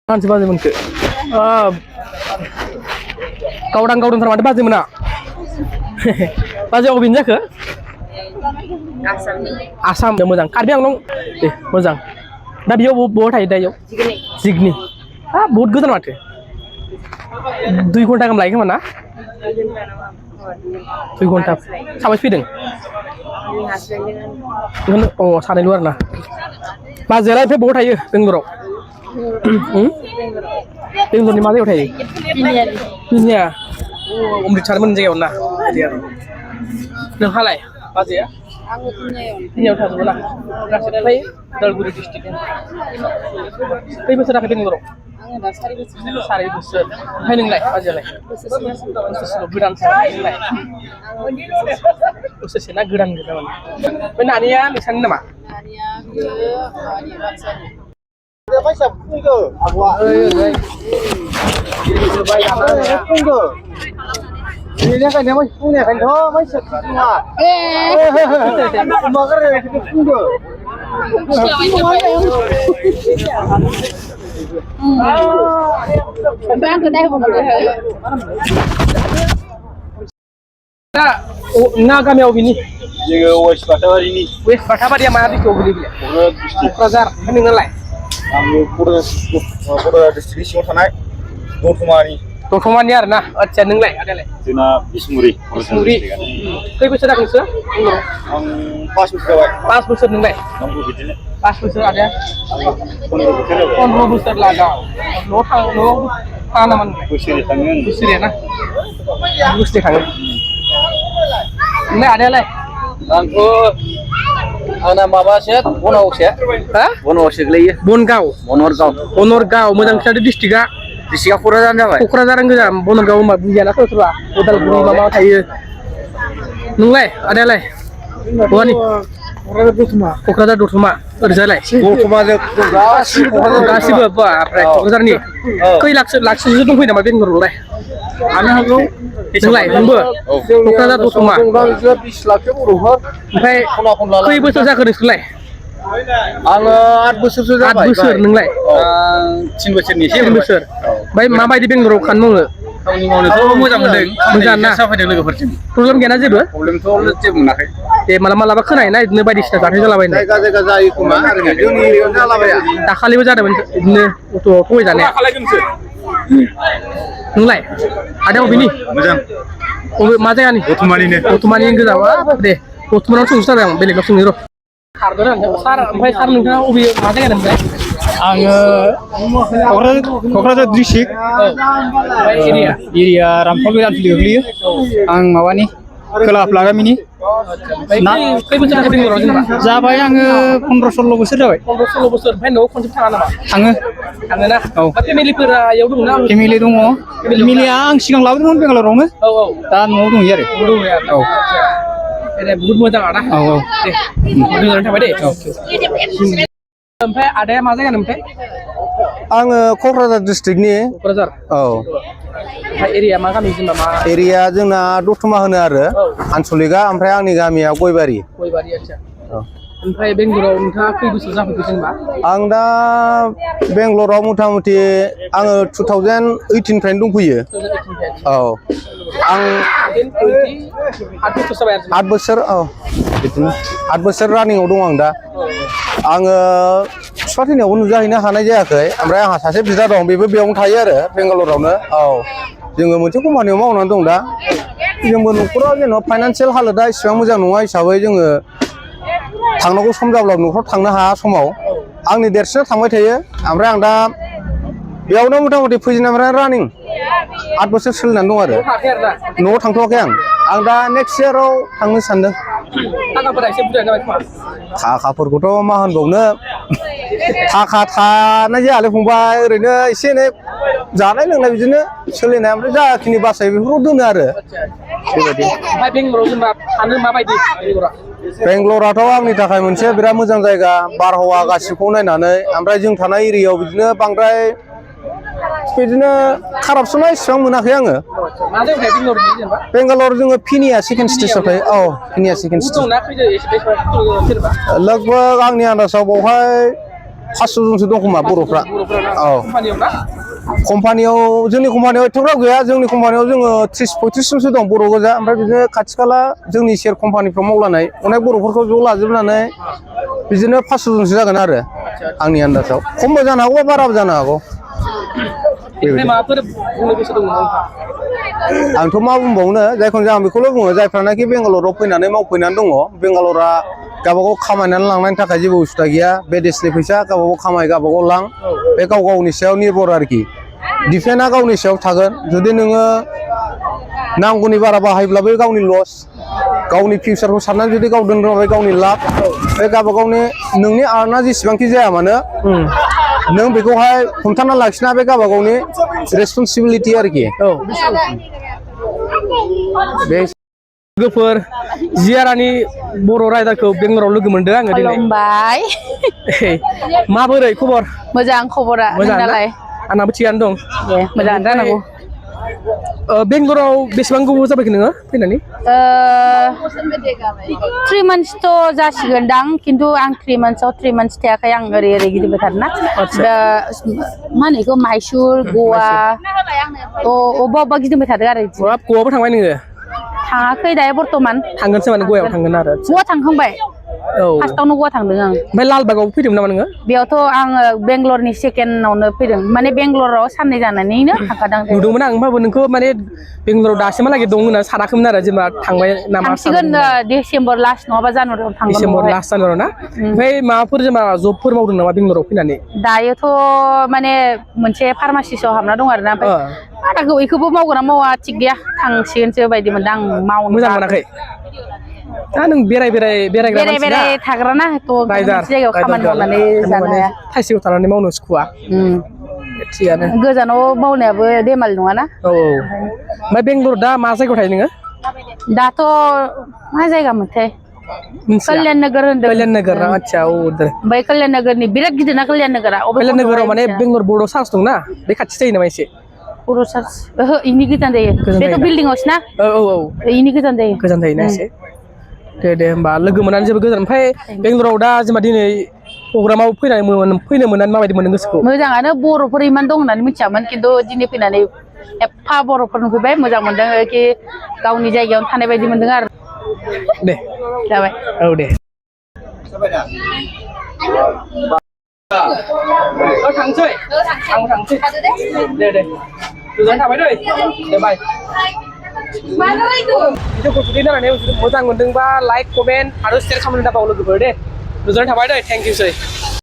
Ansi bazi mungkin. Kaudang termati bazi mana? Bazi obin je ke? Asam dah muzang. Karbi ang long, muzang. Dah biar buat aja dah yo. Signi. Buat gudan mati. 2 घंटा kam lagi mana? 2 घंटा. Sampai speeding. Oh, sana luar nah. Bazi lah, buat aja Bengaluru. Bengaluru ni mana buat aja? Pinya. Umri cari mana jauh nah? Neng halai, bazi ya? Pinya udah sebelah. Kasih dah lagi, Dalguri district. Tapi besar dah Bengaluru. Sari besar. Hai neng lai, bazi lai. Besar geran sari neng lai. Besar sih nak geran gitu kan. Benar ni ya, di sana nama. Phải sập không cơ. Không cơ. Đi ra cái này mới không này thành thó mới sập mà. Mà cái này không cơ. Bạn từ đây một người Nah kami au bini. Juga West Batavia ini. Wes Batavia dia mana di kau beli dia? Bazar, ini ngelai. Kami pura distribusi mana? Dortmani. Dortmani ni ada nah, aja ngelai ada lai. Zona Bismuri. Bismuri. Kau bisa dah kau Pas besar. Pas besar ngelai. 60 biji. Pas besar ada. Konro besar laga. Lo tanaman. Busir tangan. Busir ya nah. Busir tangan. Ini ada lai. Aku anak mama set, bonor set. Hah? Bonor set lagi. Bongkau. Bonor Mudang Sari district. District Kuradan apa? Kuradan enggak, Bonor mah biasa tu lah. Udal guru mama saya. Nunglai, ada lai. Buani. Kuradan Dortmund. Ada lai. Dortmund Kasih berapa? Kuradan ni. Kau laksa itu tunggu nama bin guru lai. Anak aku. Nunglai, tunggu. Kuradan Dortmund. Sampai kau ibu susah kerja lai. Ang 8 besar sudah. 8 besar nunglai. 10 besar ni. 10 besar. Baik, mama di Bengaluru kan mau. Kami mau itu moja mendeng. Moja nah. Siapa yang lega percuma? Problem gana je ber? Problem tu orang je menakai. Malam apa kena ini? Ini badi sih, tapi jalan ini. Jaga jai kuma. Juni jalan apa ya? Tak kali berjalan ini untuk kue jalan. Nulai. Ada mobil ni? Macam. Macam ni? Dortmund ini. Dortmund ini kita apa deh? Dortmund langsung susah yang beli langsung itu. Karena sampai sekarang kita ubi macam ni kan? Ang Kokrajhar district area Rampal wilayah Filipina ang mawani kelap lagam ini Nah, kau betul nak Bengaluru je pak? Jabai ang 15-16 besar dah. 15 besar, benda konsep tangan apa? Ang nah. Tapi milih pera ya udah nak. Kemili dungo. Kemili ang siang laut pun Bengaluru nge. Dan mau dung ya. Udah ya. Ada buat macam mana? Udah sampai deh. Sampai ada yang mana kan sampai? Ang Kokrajhar district ni. Kokrajhar. Oh. Area mana kami sini mama? Area जोंना दतमा होनो आरो आनसलिका ओमफ्राय आंनि गामिया गयबारि aja. Sampai Bengaluru नोंथाङा खै बोसोर जाफैखो जेनेबा? आं दा बेंगलराव मथा-मथि आङो 2018 निफ्रायनो दंफैयो औ आं 8 बोसोर औ बिदिनो 8 बोसोर रानिंआव दं आं दा आङो बिफा थैनायावबो नुजाहैनो हानाय जायाखै ओमफ्राय आंहा सासे बिदा दं बेबो बेयावनो थायो आरो बेंगालरावनो औ जोङो मोनसे कम्पानियाव मावनानै दं दा जोंबो न'खराव जेनेबा फाइनान्सियेल हालोदा इसेबां मोजां नङा हिसाबै जोङो थांनांगौ सम जाब्ला न'खराव थांनो हाया समाव आंनि देरसिना थांबाय थायो ओमफ्राय आं दा बेयावनो मथा-मथि फैजेननायनिफ्राय रानिं 8 बोसोर सोलिनानै दं आरो न'आव थांथ'वाखै आं दा नेक्स्ट इयाराव थांनो सानदों थाखाफोरखौथ' मा होनबावनो थाखा थानाय जायालै फंबाय ओरैनो एसे एनै जानाय लोंनाय बिदिनो सोलिनाय ओमफ्राय जाखिनि बासायो बेफोरखौ दोनो आरो बेबायदि बेंगलराथ' आंनि थाखाय मोनसे बिराद मोजां जायगा बारहावा गासिबखौ नायनानै ओमफ्राय जों थानाय एरियायाव बिदिनो बांद्राय बिदिनो कारापसना इसेबां मोनाखै आङो बेंगालर जोङो फिनिया सेकेन्ड स्टेजआव थायो औ फिनिया सेकेन्ड स्टेज लगभग आंनि आन्दाजाव बावहाय 500 जनसो दं खोमा बर'फ्रा औ कम्पानियाव ना कम्पानियाव जोंनि कम्पानियाव एथ'ग्राब गैया जोंनि कम्पानियाव जोङो 30-35 जनसो दं बर' गोजा ओमफ्राय बिदिनो खाथि खाला जोंनि सेर कम्पानिफ्राव मावलानाय अनेक बर'फोरखौ ज' लाजोबनानै बिदिनो 500 जनसो जागोन आरो आंनि आन्दाजाव खमबो जानो हागौ बाराबो जानो हागौ बेनिफ्राय माबाफोर बुंनो गोसो दङ नोंथाङा आंथ' मा बुंबावनो जायखौनो जाया बेखौल' बुङो जायफ्रानाखि बेंगालराव फैनानै मावफैनानै दङ बेंगालरा गावबागाव खामायनानै लांनायनि थाखाय जेबो उसुबिदा गैया बे देशनि फैसा गावबागाव खामाय गावबागाव लां बे गाव गावनि सायाव निर्भर आरोखि डिपेन्डआ गावनि सायाव थागोन जुदि नोङो नांगौनि बारा बाहायब्ला बे गावनि लस गावनि फिउचारखौ साननानै जुदि गाव दोनोबा गावनि लाब बे गावबागावनि नोंनि आर्नआ जेसेबांखि जाया मानो नों बेखौहाय हमथाना लाखिना बे गावबागावनि रेसपन्सिबिलिटि आरोखि बे लोगोफोर जियारानि बर' राइडारखौ बेंगलराव लोगो मोनदों आङो दिनै खुलुमबाय माबोरै खबर मोजां खबरा मोजां नोंनालाय आंनाबो थिगानो दं दे मोजां जानांगौ बेंगलराव बेसेबां गोबाव जाबाय नोङो फैनानै 3 months' जासिगोनदां खिन्थु आं 3 months थायाखै आं ओरै गिदिंबाय थादोंना दा मा होनो बेखौ माइसुर गवा अबेबा गिदिंबाय थादों आरो गवाबो थांबाय नोङो थाङाखै दायो बर्थमान थांगोनसो माने गवायाव थांगोन आरो गवा थांखांबाय फार्स्टआवनो गवा थांदों आं ओमफ्राय लालबागाव फैदोंमोन नामा नोङो बेयावथ' आङो बेंगलरनि सेकेन्डआवनो फैदों माने बेंगलराव साननै जानानैनो थांखादों नुदोंमोन आं होमबाबो नोंखौ माने बेंगलराव दासिमहालागै दं होनना सानाखैमोन आरो जेनेबा थांबाय नामा थांसिगोन डिसेम्बर लास्ट नङाबा जानुवारियाव थांगोन डिसेम्बर लास्ट जानुवारियाव ना ओमफ्राय माबाफोर जेनेबा जबफोर मावदों नामा बेंगलराव फैनानै दायोथ' माने मोनसे फार्मासिसआव हाबना दं आरोना ओमफ्राय बारा बेखौबो मावगोन ना मावा थिग गैया थांसिगोनसो बायदि मोनदों आं मावनो मोजां मोनाखै दा नों बेरायग्रा थाग्राना मोनसे जायगायाव खामानि मावनानै जानो हाया थाइसेयाव थानानै मावनो सुखुवा थिगानो गोजानाव मावनायाबो देमाल नङाना ओमफ्राय बेंगलर दा मा जायगायाव थायो नोङो दाथ' मा जायगा मोनथाय कल्याण नगर होनदों कल्याण नगर आच्छा ओमफ्राय कल्याण नगरनि बिराद गिदिर ना कल्याण नगरा कल्याण नगराव माने बेंगलर बर्ड सार्च दंना बे खाथि जायो नामा एसे बर' सार्च ओहो इनि गोजान जायो बेथ' बिल्डिंआवसो ना इनि गोजान जायोना एसे दे होमबा लोगो मोननानै जोबोद गोजोन ओमफ्राय बेंगलराव दा जेनेबा दिनै प्रग्रामाव फैनो मोननानै माबायदि मोनदों गोसोखौ मोजाङानो बर'फोर इमान दं होननानै मिथियामोन खिन्थु दिनै फैनानै एफा बर'फोर नुफैबाय मोजां मोनदों कि गावनि जायगायावनो थानाय बायदि मोनदों आरो दे जाबाय दे थांसै आं थांसै दे गोजोननाय थाबाय दे बाय भिडिअखौ जुदि नायनानै मोजां मोनदोंबा लाइक कमेन्ट आरो शेयार खालामनो दाबाव लोगोफोर दे गोजोननाय थाबाय दे थेंक इउ सै